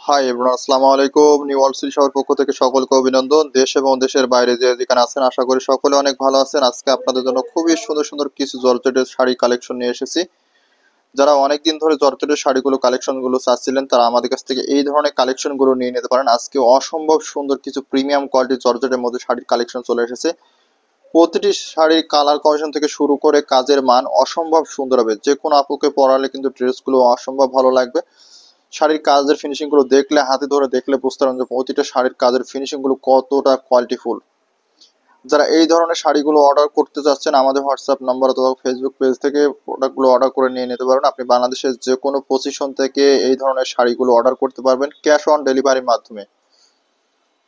Hi everyone, আসসালামু আলাইকুম। New world city শহর পক্ষ থেকে সকলকে অভিনন্দন। দেশ এবং দেশের বাইরে যে যেখানে আছেন, আশা করি সকলে অনেক ভালো আছেন। আজকে আপনাদের জন্য খুবই সুন্দর সুন্দর কিছু জর্জেটের শাড়ি কালেকশন নিয়ে এসেছি। যারা অনেকদিন ধরে জর্জেটের শাড়িগুলো কালেকশনগুলো চাচ্ছিলেন, তারা আমাদের কাছ থেকে এই ধরনের কালেকশনগুলো নিয়ে নিতে পারেন। আজকে অসম্ভব সুন্দর কিছু প্রিমিয়াম কোয়ালিটির জর্জেটের মধ্যে শাড়ির কালেকশন চলে এসেছে। প্রতিটি শাড়ির কালার কমিশন থেকে শুরু করে কাজের মান অসম্ভব সুন্দর হবে। যে কোনো আপুকে পরালে কিন্তু ড্রেসগুলো অসম্ভব ভালো লাগবে। শাড়ির কাজের ফিনিশিং গুলো দেখলে, হাতে ধরে দেখলে বুঝতে পারবেন যে প্রতিটা শাড়ির কাজের ফিনিশিং গুলো কতটা কোয়ালিটিফুল। যারা এই ধরনের শাড়িগুলো অর্ডার করতে চাচ্ছেন, আমাদের হোয়াটসঅ্যাপ নাম্বার অথবা ফেসবুক পেজ থেকে প্রোডাক্টগুলো অর্ডার করে নিয়ে নিতে পারেন। আপনি বাংলাদেশের যে কোনো পজিশন থেকে এই ধরনের শাড়িগুলো অর্ডার করতে পারবেন ক্যাশ অন ডেলিভারির মাধ্যমে।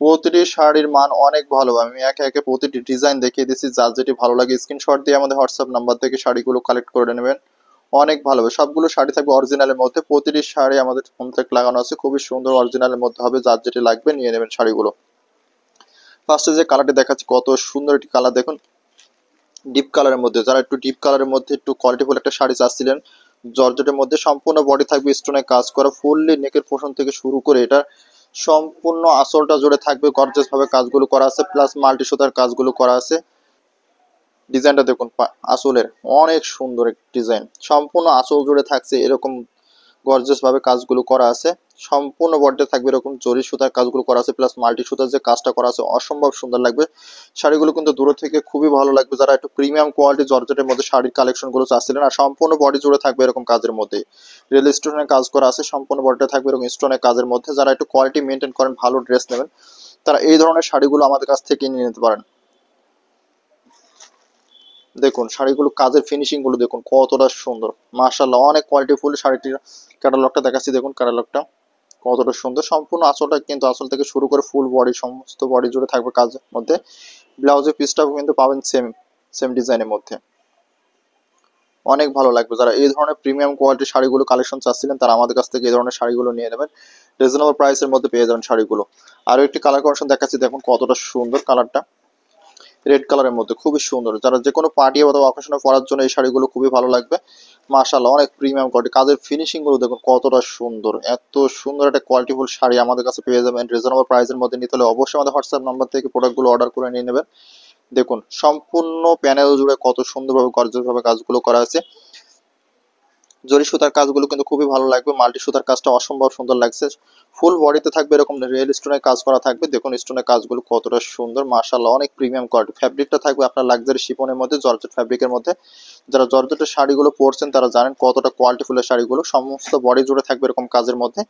প্রতিটি শাড়ির মান অনেক ভালো। আমি একে একে প্রতিটি ডিজাইন দেখিয়ে দিচ্ছি, যার যেটি ভালো লাগে স্ক্রিনশট দিয়ে আমাদের হোয়াটসঅ্যাপ নাম্বার থেকে শাড়িগুলো কালেক্ট করে নেবেন। অনেক ভালো হবে। সবগুলো শাড়ি থাকবে অরিজিনালের মধ্যে। প্রতিটি শাড়ি আমাদের কন্ট্যাক্ট লাগানো আছে, খুবই সুন্দর অরিজিনালের মধ্যে হবে। যার যেটি লাগবে নিয়ে নেবেন শাড়িগুলো। ফার্স্টে যে কালারটি দেখাচ্ছি, কত সুন্দর একটি কালার দেখুন, ডিপ কালারের মধ্যে। যারা একটু ডিপ কালারের মধ্যে একটু কোয়ালিটিফুল একটা শাড়ি চাচ্ছিলেন, জর্জেটের মধ্যে সম্পূর্ণ বডি থাকবে স্টোনে কাজ করা, ফুললি নেকের পোর্শন থেকে শুরু করে এটা সম্পূর্ণ আঁচলটা জুড়ে থাকবে গর্জিয়াস ভাবে কাজগুলো করা আছে, প্লাস মাল্টি সুতার কাজগুলো করা আছে। ডিজাইনটা দেখুন, আঁচলের অনেক সুন্দর একটি ডিজাইন, সম্পূর্ণ আঁচল জুড়ে থাকছে এরকম গর্জিয়াস ভাবে কাজগুলো করা আছে। সম্পূর্ণ বডিতে থাকবে এরকম জরি সুতার কাজগুলো করা আছে, প্লাস মাল্টি সুতার যে কাজটা করা আছে অসম্ভব সুন্দর লাগবে। শাড়িগুলো কিন্তু দূর থেকে খুবই ভালো লাগবে যারা একটু প্রিমিয়াম কোয়ালিটি জর্জেটের মধ্যে শাড়ির কালেকশন গুলো চাচ্ছিলেন। আর সম্পূর্ণ বডি জুড়ে থাকবে এরকম কাজের মধ্যে রিয়েল স্টোনের কাজ করা আছে, সম্পূর্ণ বডিটা থাকবে এরকম স্টোনের কাজের মধ্যে। যারা একটু কোয়ালিটি মেনটেন করেন, ভালো ড্রেস নেবেন, তারা এই ধরনের শাড়িগুলো আমাদের কাছ থেকে নিয়ে নিতে পারেন। দেখুন শাড়িগুলো কাজের ফিনিশিং গুলো দেখুন কতটা সুন্দর, মাশাআল্লাহ অনেক কোয়ালিটিফুল। শাড়িটির ক্যাটালগটা দেখাচ্ছি, দেখুন ক্যাটালগটা কতটা সুন্দর। সম্পূর্ণ আঁচলটা কিন্তু আঁচল থেকে শুরু করে ফুল বডি, সমস্ত বডি জুড়ে থাকবে কাজের মধ্যে। ব্লাউজের পিসটাও কিন্তু পাবেন সেম সেম ডিজাইনের মধ্যে। অনেক ভালো লাগবে। যারা এই ধরনের প্রিমিয়াম কোয়ালিটির শাড়িগুলো কালেকশন চাচ্ছিলেন, তারা আমাদের কাছ থেকে এই ধরনের শাড়িগুলো নিয়ে নেবেন। রিজনেবল প্রাইসের মধ্যে পেয়ে যাবেন শাড়িগুলো। আরও একটি কালার কমিশন দেখাচ্ছি, দেখুন কতটা সুন্দর কালারটা, রেড কালারের মধ্যে খুবই সুন্দর। যারা যে কোনো পার্টি অথবা অকেশনে পরার জন্য এই শাড়িগুলো খুবই ভালো লাগবে। মাশাআল্লাহ অনেক প্রিমিয়াম কোয়ালিটি, কাজের ফিনিশিং গুলো দেখুন কতটা সুন্দর। এত সুন্দর একটা কোয়ালিটিফুল শাড়ি আমাদের কাছে পেয়ে যাবেন রিজনেবল প্রাইসের মধ্যে। নিতে হলে অবশ্যই আমাদের হোয়াটসঅ্যাপ নাম্বার থেকে প্রোডাক্টগুলো অর্ডার করে নিয়ে নেবেন। দেখুন সম্পূর্ণ প্যানেল জুড়ে কত সুন্দরভাবে গর্জিয়াস ভাবে কাজগুলো করা আছে। জরি সুতার কাজগুলো কিন্তু খুবই ভালো লাগবে, মাল্টি সুতার কাজটা অসম্ভব সুন্দর লাগছে। ফুল বডিতে থাকবে এরকম রিয়েল স্টোনের কাজ করা থাকবে। দেখুন স্টোনের কাজগুলো কতটা সুন্দর, মাশাআল্লাহ অনেক প্রিমিয়াম কোয়ালিটি। ফ্যাব্রিকটা থাকবে আপনার লাক্সারি শিফনের মধ্যে, জর্জেট ফ্যাব্রিকের মধ্যে। যারা জর্জেটের শাড়িগুলো পরছেন তারা জানেন কতটা কোয়ালিটিফুলের শাড়িগুলো। সমস্ত বডি জুড়ে থাকবে এরকম কাজের মধ্যে,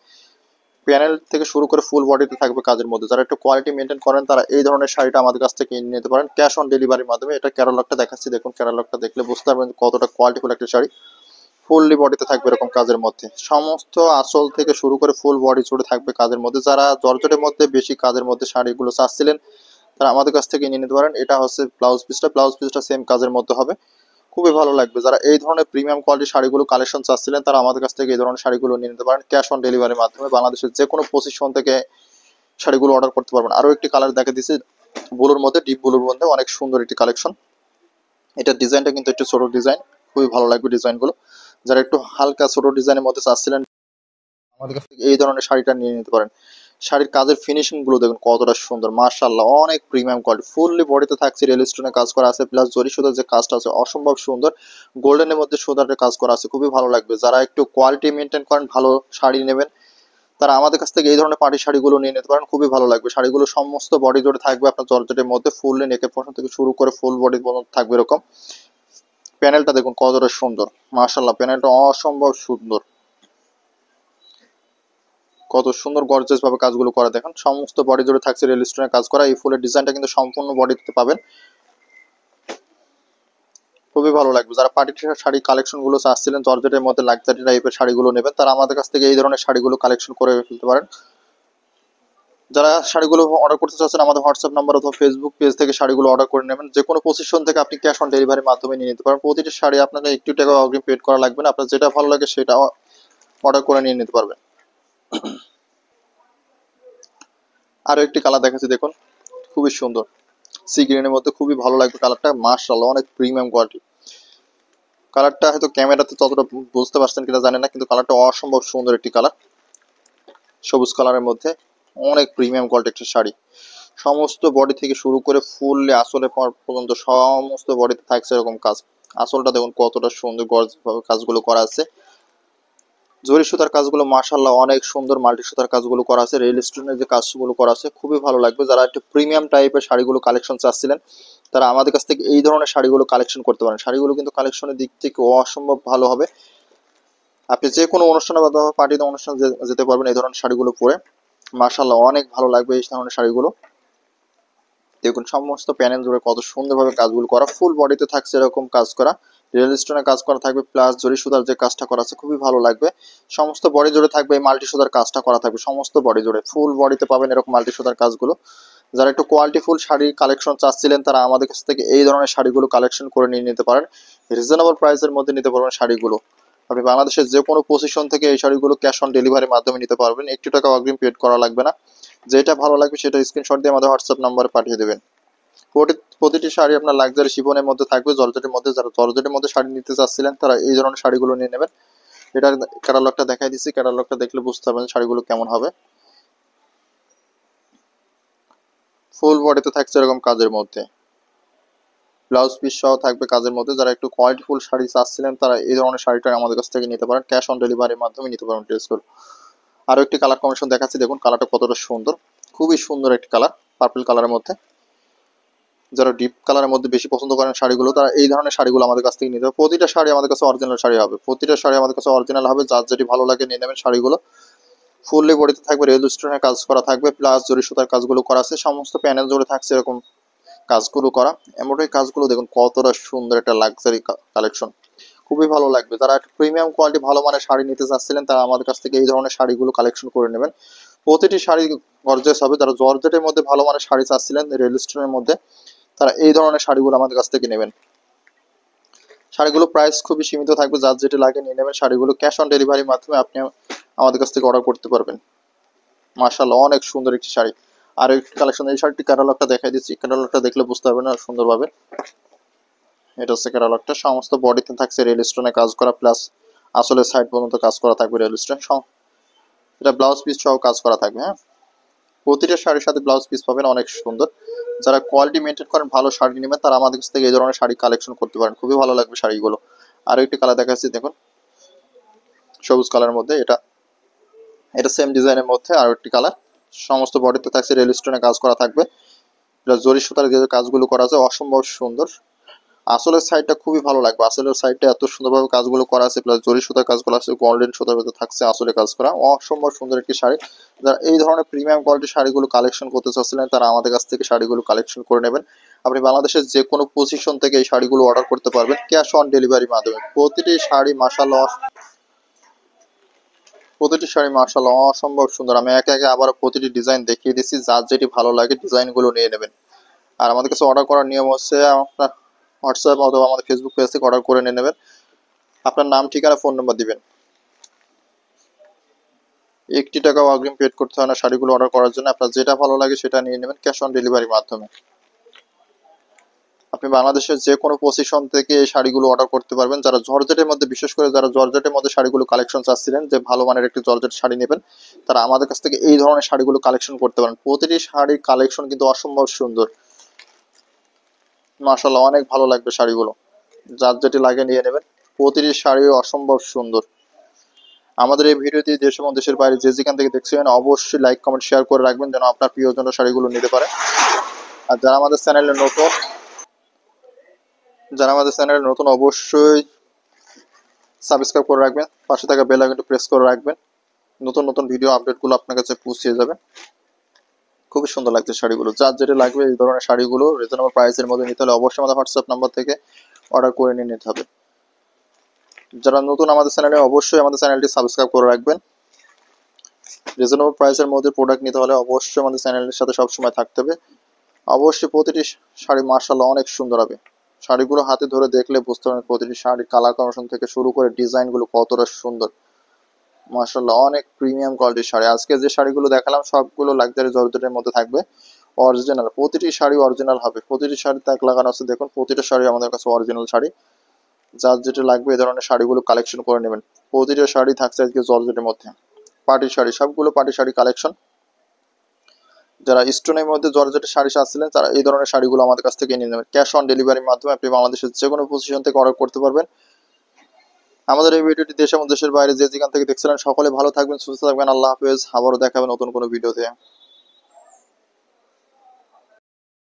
প্যানেল থেকে শুরু করে ফুল বডিতে থাকবে কাজের মধ্যে। যারা একটু কোয়ালিটি মেনটেন করেন, তারা এই ধরনের শাড়িটা আমাদের কাছ থেকে কিনে নিতে পারেন ক্যাশ অন ডেলিভারির মাধ্যমে। এটা ক্যাটালগটা দেখাচ্ছি, দেখুন ক্যাটালগটা দেখলে বুঝতে পারবেন কতটা কোয়ালিটিফুল একটা শাড়ি। ফুললি বডিতে থাকবে এরকম কাজের মধ্যে, সমস্ত আঁচল থেকে শুরু করে ফুল বডি জুড়ে থাকবে কাজের মধ্যে। যারা জর্জেটের মধ্যে বেশি কাজের মধ্যে শাড়িগুলো চাচ্ছিলেন, তারা আমাদের কাছ থেকে নিয়ে নিতে পারেন। এটা হচ্ছে ব্লাউজ পিসটা সেম কাজের মধ্যে হবে, খুবই ভালো লাগবে। যারা এই ধরনের প্রিমিয়াম কোয়ালিটির শাড়িগুলো কালেকশন চাচ্ছিলেন, তারা আমাদের কাছ থেকে এই ধরনের শাড়িগুলো নিয়ে নিতে পারেন ক্যাশ অন ডেলিভারির মাধ্যমে। বাংলাদেশের যে কোনো পজিশন থেকে শাড়িগুলো অর্ডার করতে পারবেন। আরও একটি কালার দেখে দিচ্ছি, ব্লুর মধ্যে, ডিপ ব্লুর মধ্যে অনেক সুন্দর একটি কালেকশন। এটার ডিজাইনটা কিন্তু একটু ছোট ডিজাইন, খুবই ভালো লাগবে ডিজাইনগুলো। যারা একটু হালকা ছোট ডিজাইনের মধ্যে চাচ্ছিলেন, আমাদের কাছ থেকে এই ধরনের শাড়িটা নিয়ে নিতে পারেন। শাড়ির কাজের ফিনিশিং গুলো দেখুন কতটা সুন্দর, মাশাআল্লাহ অনেক প্রিমিয়াম কোয়ালিটি। ফুললি বডিতে থাকছে রিয়েল স্টোনের কাজ করা আছে, প্লাস জরি সুতার যে কাজটা আছে অসম্ভব সুন্দর। গোল্ডেনের মধ্যে সুতারের কাজ করা আছে, খুবই ভালো লাগবে। যারা একটু কোয়ালিটি মেনটেন করেন, ভালো শাড়ি নেবেন, তারা আমাদের কাছ থেকে এই ধরনের পার্টি শাড়িগুলো নিয়ে নিতে পারেন, খুবই ভালো লাগবে। শাড়িগুলো সমস্ত বডি জুড়ে থাকবে আপনার জর্জেটের মধ্যে, ফুললি নেকের পোর্শন থেকে শুরু করে ফুল বডি পর্যন্ত থাকবে এরকম। প্যানেলটা দেখুন কতটা সুন্দর, মাশাআল্লাহ প্যানেলটা অসম্ভব সুন্দর। কত সুন্দর গর্জিয়াস ভাবে কাজগুলো করা, দেখেন সমস্ত বডি জুড়ে থাকছে রিয়েল স্টোনের কাজ করা। এই ফুলের ডিজাইনটা কিন্তু সম্পূর্ণ বডিতে পাবেন, খুবই ভালো লাগবে। যারা পার্টি শাড়ি কালেকশন গুলো চাচ্ছিলেন, জর্জেটের মধ্যে লাক্সারি টাইপের শাড়িগুলো নেবেন, তারা আমাদের কাছ থেকে এই ধরনের শাড়িগুলো কালেকশন করে ফেলতে পারেন। যারা শাড়িগুলো অর্ডার করতে চাচ্ছেন, আমাদের হোয়াটসঅ্যাপ নাম্বার অথবা ফেসবুক পেজ থেকে শাড়িগুলো অর্ডার করে নেবেন। যে কোনো পজিশন থেকে আপনি ক্যাশ অন ডেলিভারির মাধ্যমে নিয়ে নিতে পারেন। প্রতিটি শাড়ি আপনাকে একটু টাকা অগ্রিম পেড করা লাগবে না, আপনার যেটা ভালো লাগে সেটা অর্ডার করে নিয়ে নিতে পারবেন। আরো একটি কালার দেখাচ্ছি, দেখুন খুবই সুন্দর, সি গ্রিনের মধ্যে খুবই ভালো লাগবে কালারটা, মাশাআল্লাহ অনেক প্রিমিয়াম কোয়ালিটি। কালারটা হয়তো ক্যামেরাতে ততটা বুঝতে পারছেন কিনা জানেন না, কিন্তু কালারটা অসম্ভব সুন্দর একটি কালার। সবুজ কালারের মধ্যে অনেক প্রিমিয়াম কোয়ালিটির একটি শাড়ি। সমস্ত বডি থেকে শুরু করে ফুললি আসলে পর্যন্ত সমস্ত বডিতে থাকছে এরকম কাজ। আসলটা দেখুন কতটা সুন্দর গর্জিয়াস ভাবে কাজগুলো করা আছে। জরি সুতার কাজগুলো মাশাআল্লাহ অনেক সুন্দর, মাল্টি সুতার কাজগুলো করা আছে, রেল স্টোনের যে কাজগুলো করা আছে খুবই ভালো লাগবে। যারা একটু প্রিমিয়াম টাইপের শাড়িগুলো কালেকশন চাচ্ছিলেন তারা আমাদের কাছ থেকে এই ধরনের শাড়িগুলো কালেকশন করতে পারেন। শাড়িগুলো কিন্তু কালেকশনের দিক থেকে অসম্ভব ভালো হবে। আপনি যে কোনো অনুষ্ঠানে বা পার্টিতে অনুষ্ঠানে যেতে পারবেন এই ধরনের শাড়িগুলো পরে। মাশাআল্লাহ অনেক ভালো লাগবে এই ধরনের শাড়িগুলো। দেখুন সমস্ত প্যানেল জুড়ে কত সুন্দরভাবে কাজগুলো করা, ফুল বডিতে থাকছে এরকম কাজ করা, রিয়েল স্টোনের কাজ করা থাকবে, প্লাস জরি সুতার যে কাজটা করা আছে খুবই ভালো লাগবে। সমস্ত বডি জুড়ে থাকবে এই মাল্টি সুতার কাজটা করা থাকবে, সমস্ত বডি জুড়ে ফুল বডিতে পাবেন এরকম মাল্টি সুতার কাজগুলো। যারা একটু কোয়ালিটি ফুল শাড়ি কালেকশন চাচ্ছিলেন তারা আমাদের কাছ থেকে এই ধরনের শাড়িগুলো কালেকশন করে নিয়ে নিতে পারেন। রিজনেবল প্রাইসের মধ্যে নিতে পারবেন শাড়িগুলো। আপনি বাংলাদেশের যে কোনো পজিশন থেকে এই শাড়িগুলো ক্যাশ অন ডেলিভারির মাধ্যমে নিতে পারবেন, একটু টাকা অগ্রিম পেড করা লাগবে না। যেটা ভালো লাগবে সেটা স্ক্রিনশট দিয়ে আমাদের হোয়াটসঅ্যাপ নাম্বারে পাঠিয়ে দেবেন। প্রতিটি শাড়ি আপনার লাক্সারি শিফনের মধ্যে থাকবে, জর্জেটের মধ্যে। যারা জর্জেটের মধ্যে শাড়ি নিতে চাচ্ছিলেন তারা এই ধরনের শাড়িগুলো নিয়ে নেবেন। এটার ক্যাটালগটা দেখাই দিচ্ছি, ক্যাটালগটা দেখলে বুঝতে পারবেন শাড়িগুলো কেমন হবে। ফুল বডিতে থাকছে এরকম কাজের মধ্যে, ব্লাউজ পিস সহ থাকবে কাজের মধ্যে। যারা একটু কোয়ালিটি ফুল শাড়ি চাচ্ছিলেন তারা এই ধরনের শাড়িটা আমাদের কাছ থেকে নিতে পারেন, ক্যাশ অন ডেলিভারির মাধ্যমে নিতে পারেন ড্রেসগুলো। আরও একটি কালার কম্বিনেশন দেখাচ্ছি, দেখুন কালারটা কতটা সুন্দর, খুবই সুন্দর একটি কালার, পার্পল কালারের মধ্যে। যারা ডিপ কালারের মধ্যে বেশি পছন্দ করেন শাড়িগুলো তারা এই ধরনের শাড়িগুলো আমাদের কাছ থেকে নিতে হবে। প্রতিটা শাড়ি আমাদের কাছে অরিজিনাল শাড়ি হবে, প্রতিটা শাড়ি আমাদের কাছে অরিজিনাল হবে। যার যেটি ভালো লাগে নিয়ে নেবেন শাড়িগুলো। ফুললি বডিতে থাকবে রেল স্টোনের কাজ করা থাকবে, প্লাস জরি সুতার কাজগুলো করা আছে, সমস্ত প্যানেল জুড়ে থাকছে এরকম কাজগুলো করা। এমব্রয়ডারি কাজগুলো দেখুন কতটা সুন্দর, একটা লাক্সারি কালেকশন, খুবই ভালো লাগবে। যারা একটা প্রিমিয়াম কোয়ালিটি ভালো মানের শাড়ি নিতে চাচ্ছিলেন তারা আমাদের কাছ থেকে এই ধরনের শাড়িগুলো কালেকশন করে নেবেন। প্রতিটি শাড়ি গর্জিয়াস হবে। যারা জর্জেটের মধ্যে ভালো মানের শাড়ি চাচ্ছিলেন রেল স্টোনের মধ্যে তারা এই ধরনের শাড়িগুলো আমাদের কাছ থেকে নেবেন। শাড়িগুলো প্রাইস খুবই সীমিত থাকবে, যার যেটা লাগে নিয়ে নেবেন। শাড়িগুলো ক্যাশ অন ডেলিভারির মাধ্যমে আপনি আমাদের কাছ থেকে অর্ডার করতে পারবেন। মাশাআল্লাহ অনেক সুন্দর একটি শাড়ি। আর একটি কালেকশন, এই শাড়িটি ক্যাটালগটা দেখাই দিচ্ছি, ক্যাটালগটা দেখলে বুঝতে পারবেন না সুন্দরভাবে। এটা হচ্ছে ক্যাটালগটা, সমস্ত বডিতে থাকছে রেল স্টোনে কাজ করা, প্লাস আসলে সাইড পর্যন্ত কাজ করা থাকবে রেল স্টোন। এটা ব্লাউজ পিস সহ কাজ করা থাকবে। হ্যাঁ, প্রতিটা শাড়ির সাথে ব্লাউজ পিস পাবেন, অনেক সুন্দর। যারা কোয়ালিটি মেনটেন করেন, ভালো শাড়ি নেবেন তারা আমাদের কাছ থেকে এই ধরনের শাড়ি কালেকশন করতে পারেন, খুবই ভালো লাগবে শাড়িগুলো। আরও একটি কালার দেখাচ্ছি, দেখুন সবুজ কালারের মধ্যে। এটা এটা সেম ডিজাইনের মধ্যে আরও একটি কালার। সমস্ত বডিতে থাকছে রেল স্টোনে কাজ করা থাকবে, প্লাস জরি সুতার যে কাজগুলো করা আছে অসম্ভব সুন্দর। আসলের সাইডটা খুবই ভালো লাগবে, আসলের সাইডটা এত সুন্দরভাবে কাজগুলো করা আছে, প্লাস জরি সুতার কাজগুলো আছে, গোল্ডেন সুতার ভেতরে থাকছে আসলে কাজ করা, অসম্ভব সুন্দর একটি শাড়ি। যারা এই ধরনের প্রিমিয়াম কোয়ালিটির শাড়িগুলো কালেকশন করতে চাচ্ছিলেন তারা আমাদের কাছ থেকে শাড়িগুলো কালেকশন করে নেবেন। আপনি বাংলাদেশের যে কোনো পজিশন থেকে এই শাড়িগুলো অর্ডার করতে পারবেন ক্যাশ অন ডেলিভারির মাধ্যমে। প্রতিটি শাড়ি মাশাআল্লাহ অসম্ভব সুন্দর। আমি একে একে আবার প্রতিটি ডিজাইন দেখিয়ে দিচ্ছি, যার যেটি ভালো লাগে ডিজাইনগুলো নিয়ে নেবেন। আর আমাদের কাছে অর্ডার করার নিয়ম হচ্ছে আপনার হোয়াটসঅ্যাপ অথবা আমাদের ফেসবুক পেজ থেকে অর্ডার করে নিয়ে নেবেন। আপনার নাম, ঠিকানা, ফোন নাম্বার দিবেন। একটি টাকাও অগ্রিম পেড করতে হয় না শাড়িগুলো অর্ডার করার জন্য। আপনার যেটা ভালো লাগে সেটা নিয়ে নেবেন ক্যাশ অন ডেলিভারির মাধ্যমে। আপনি বাংলাদেশের যে কোনো পজিশন থেকে এই শাড়িগুলো অর্ডার করতে পারবেন। যারা জর্জেটের মধ্যে, বিশেষ করে যারা জর্জেটের মধ্যে শাড়িগুলো কালেকশন চাচ্ছিলেন যে ভালো মানের একটি জর্জেট শাড়ি নেবেন, তারা আমাদের কাছ থেকে এই ধরনের শাড়িগুলো কালেকশন করতে পারেন। প্রতিটি শাড়ির কালেকশন কিন্তু অসম্ভব সুন্দর, মাশাআল্লাহ অনেক ভালো লাগবে শাড়িগুলো। যার যেটি লাগে নিয়ে নেবেন, প্রতিটি শাড়ি অসম্ভব সুন্দর। আমাদের এই ভিডিওটি দেশ এবং দেশের বাইরে যে যেখান থেকে দেখছেন অবশ্যই লাইক, কমেন্ট, শেয়ার করে রাখবেন যেন আপনার প্রিয়জন শাড়িগুলো নিতে পারে। আর যারা আমাদের চ্যানেলে নতুন অবশ্যই সাবস্ক্রাইব করে রাখবেন, পাশে থাকা বেল আইকনটি প্রেস করে রাখবেন। নতুন নতুন ভিডিও আপডেটগুলো আপনার কাছে পৌঁছে যাবে। খুবই সুন্দর লাগছে শাড়িগুলো। যার যেটা লাগবে এই ধরনের শাড়িগুলো রিজনেবল প্রাইসের মধ্যে নিতে হলে অবশ্যই আমাদের হোয়াটসঅ্যাপ নাম্বার থেকে অর্ডার করে নিয়ে নিতে হবে। যারা নতুন আমাদের চ্যানেলে অবশ্যই আমাদের চ্যানেলটি সাবস্ক্রাইব করে রাখবেন। রিজনেবল প্রাইসের মধ্যে প্রোডাক্ট নিতে হলে অবশ্যই আমাদের চ্যানেলের সাথে সবসময় থাকতে হবে। অবশ্যই প্রতিটি শাড়ি মাশাআল্লাহ অনেক সুন্দর হবে। শাড়িগুলো হাতে ধরে দেখলে বুঝতে পারবেন প্রতিটি শাড়ির কালার কম্বিনেশন থেকে শুরু করে ডিজাইনগুলো কতটা সুন্দর। মাশাআল্লাহ অনেক প্রিমিয়াম কোয়ালিটির শাড়ি। আজকে যে শাড়িগুলো দেখালাম সবগুলো লাক্সারি জর্জেটের মধ্যে থাকবে, অরিজিনাল। প্রতিটি শাড়ি অরিজিনাল হবে, প্রতিটি শাড়ি তাক লাগানো আছে, দেখুন প্রতিটা শাড়ি আমাদের কাছে অরিজিনাল শাড়ি। যার যেটা লাগবে এই ধরনের শাড়িগুলো কালেকশন করে নেবেন। প্রতিটা শাড়ি থাকছে আজকে জর্জেটের মধ্যে, পার্টি শাড়ি, সবগুলো পার্টি শাড়ি কালেকশন। যারা স্টোনের মধ্যে জর্জেটের শাড়ি চাচ্ছিলেন তারা এই ধরনের শাড়িগুলো আমাদের কাছ থেকে নিয়ে নেবেন। ক্যাশ অন ডেলিভারির মাধ্যমে আপনি বাংলাদেশের যে কোনো পজিশন থেকে অর্ডার করতে পারবেন। আমাদের এই ভিডিওটি দেশ এবং দেশের বাইরে যে যেখান থেকে দেখছিলেন সকলে ভালো থাকবেন, সুস্থ থাকবেন। আল্লাহ হাফেজ। আবারও দেখাবেন নতুন কোনো ভিডিওতে।